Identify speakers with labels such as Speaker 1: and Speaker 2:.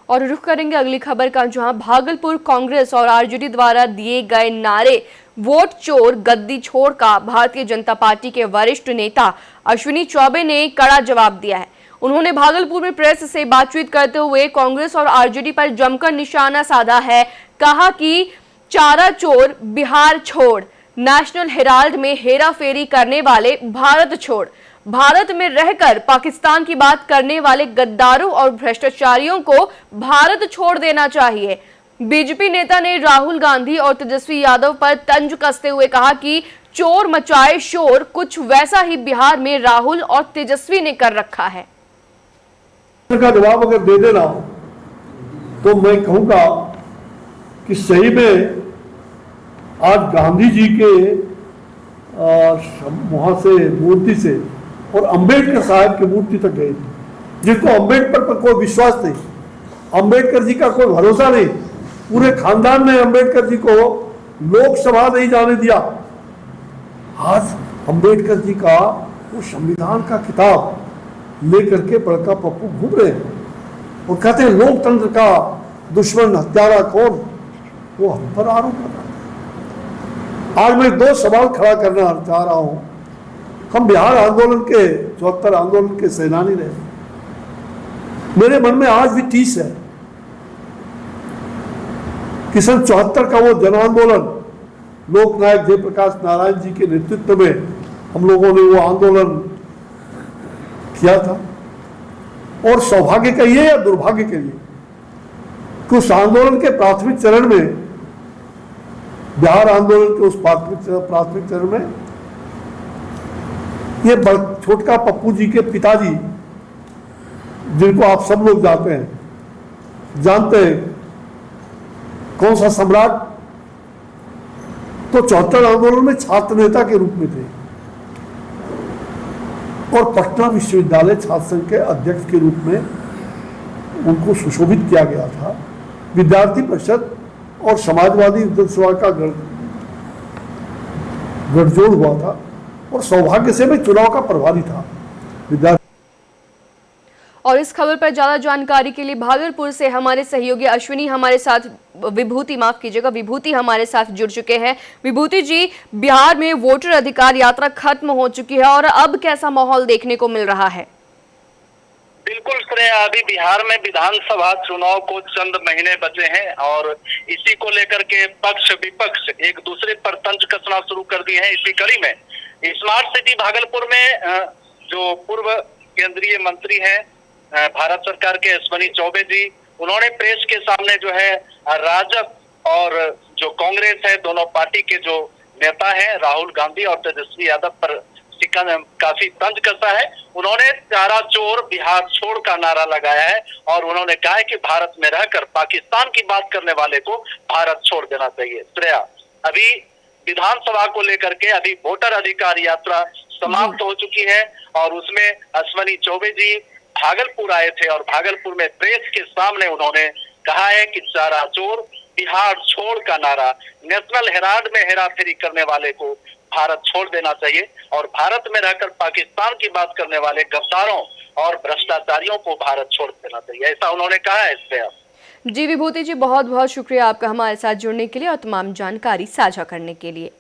Speaker 1: और रुख करेंगे अगली खबर का, जहां भागलपुर कांग्रेस और आरजेडी द्वारा दिए गए नारे वोट चोर गद्दी छोड़ का भारतीय जनता पार्टी के वरिष्ठ नेता अश्विनी चौबे ने कड़ा जवाब दिया है। उन्होंने भागलपुर में प्रेस से बातचीत करते हुए कांग्रेस और आरजेडी पर जमकर निशाना साधा है। कहा कि चारा चोर बिहार छोड़, नेशनल हेराल्ड में हेरा फेरी करने वाले भारत छोड़, भारत में रहकर पाकिस्तान की बात करने वाले गद्दारों और भ्रष्टाचारियों को भारत छोड़ देना चाहिए। बीजेपी नेता ने राहुल गांधी और तेजस्वी यादव पर तंज कसते हुए कहा कि चोर मचाए शोर, कुछ वैसा ही बिहार में राहुल और तेजस्वी ने कर रखा है।
Speaker 2: का जवाब अगर दे देना तो मैं कहूंगा कि सही में आज गांधी जी के वहां से मूर्ति से और अंबेडकर साहब की मूर्ति तक गए, जिनको अंबेडकर पर कोई विश्वास नहीं, अंबेडकर जी का कोई भरोसा नहीं, पूरे खानदान ने अंबेडकर जी को लोकसभा नहीं जाने दिया। आज अंबेडकर जी का वो संविधान का किताब लेकर के बड़का पप्पू घूम रहे हैं और कहते हैं लोकतंत्र का दुश्मन हत्यारा कौन, वो हम पर आरोप लगा। आज मैं दो सवाल खड़ा करना चाह रहा हूं। हम बिहार आंदोलन के 74 आंदोलन के सेनानी रहे, मेरे मन में आज भी टीस है कि सन 74 का वो जन आंदोलन लोकनायक जयप्रकाश नारायण जी के नेतृत्व में हम लोगों ने वो आंदोलन किया था। और सौभाग्य कहिए या दुर्भाग्य कहिए कि उस आंदोलन के प्राथमिक चरण में, बिहार आंदोलन के उस प्राथमिक चरण में ये छोटका पप्पू जी के पिताजी, जिनको आप सब लोग जानते हैं कौन सा सम्राट, तो 74 आंदोलन में छात्र नेता के रूप में थे और पटना विश्वविद्यालय छात्र संघ के अध्यक्ष के रूप में उनको सुशोभित किया गया था। विद्यार्थी परिषद और समाजवादी विधानसभा का गठजोड़ हुआ था और सौभाग्य से मैं चुनाव का प्रभारी था विद्यार्थी।
Speaker 1: और इस खबर पर ज्यादा जानकारी के लिए भागलपुर से हमारे सहयोगी अश्विनी हमारे साथ, विभूति हमारे साथ जुड़ चुके हैं। विभूति जी, बिहार में वोटर अधिकार यात्रा खत्म हो चुकी है और अब कैसा माहौल देखने को मिल रहा है?
Speaker 3: बिल्कुल श्रेया, अभी बिहार में विधानसभा चुनाव को चंद महीने बचे हैं और इसी को लेकर के पक्ष विपक्ष एक दूसरे पर तंज कसना शुरू कर दिए हैं। इसी कड़ी में स्मार्ट सिटी भागलपुर में जो पूर्व केंद्रीय मंत्री हैं भारत सरकार के अश्विनी चौबे जी, उन्होंने प्रेस के सामने जो है राजद और जो कांग्रेस है, दोनों पार्टी के जो नेता हैं राहुल गांधी और तेजस्वी यादव पर काफी तंज कसा है। उन्होंने चारा चोर बिहार छोड़ का नारा लगाया है और उन्होंने कहा है कि भारत में रहकर पाकिस्तान की बात करने वाले को भारत छोड़ देना चाहिए। श्रेया, अभी विधानसभा को लेकर के अभी वोटर अधिकार यात्रा समाप्त हो चुकी है और उसमें अश्विनी चौबे जी भागलपुर आए थे और भागलपुर में प्रेस के सामने उन्होंने कहा है कि चारा चोर बिहार छोड़ का नारा नेशनल हेराल्ड में हेराफेरी करने वाले को भारत छोड़ देना चाहिए और भारत में रहकर पाकिस्तान की बात करने वाले गद्दारों और भ्रष्टाचारियों को भारत छोड़ देना चाहिए, ऐसा उन्होंने कहा है। इससे
Speaker 1: जी विभूति जी, बहुत बहुत शुक्रिया आपका हमारे साथ जुड़ने के लिए और तमाम जानकारी साझा करने के लिए।